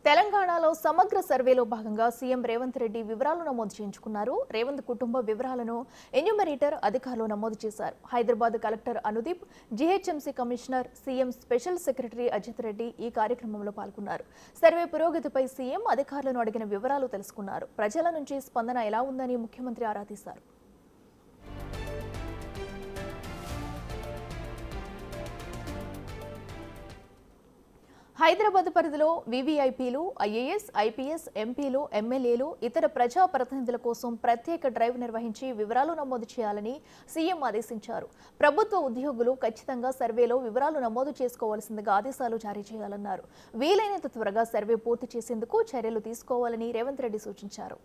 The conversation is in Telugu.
తెలంగాణలో సమగ్ర సర్వేలో భాగంగా సీఎం రేవంత్ రెడ్డి వివరాలు నమోదు చేయించుకున్నారు. రేవంత్ కుటుంబ వివరాలను ఎన్యూమరేటర్ అధికారులు నమోదు చేశారు. Hyderabad collector Anudeep, GHMC commissioner, CM special secretary Ajith Reddy ఈ కార్యక్రమంలో పాల్గొన్నారు. సర్వే పురోగతిపై సీఎం అధికారులను అడిగిన వివరాలు తెలుసుకున్నారు. ప్రజల నుంచి స్పందన ఎలా ఉందని ముఖ్యమంత్రి ఆరా తీశారు. హైదరాబాద్ పరిధిలో వీవీఐపీలు, ఐఏఎస్, ఐపీఎస్, ఎంపీలు, ఎమ్మెల్యేలు, ఇతర ప్రజాప్రతినిధుల కోసం ప్రత్యేక డ్రైవ్ నిర్వహించి వివరాలు నమోదు చేయాలని సీఎం ఆదేశించారు. ప్రభుత్వ ఉద్యోగులు ఖచ్చితంగా సర్వేలో వివరాలు నమోదు చేసుకోవాల్సిందిగా ఆదేశాలు జారీ చేయాలన్నారు. వీలైనంత త్వరగా సర్వే పూర్తి చేసేందుకు చర్యలు తీసుకోవాలని రేవంత్ రెడ్డి సూచించారు.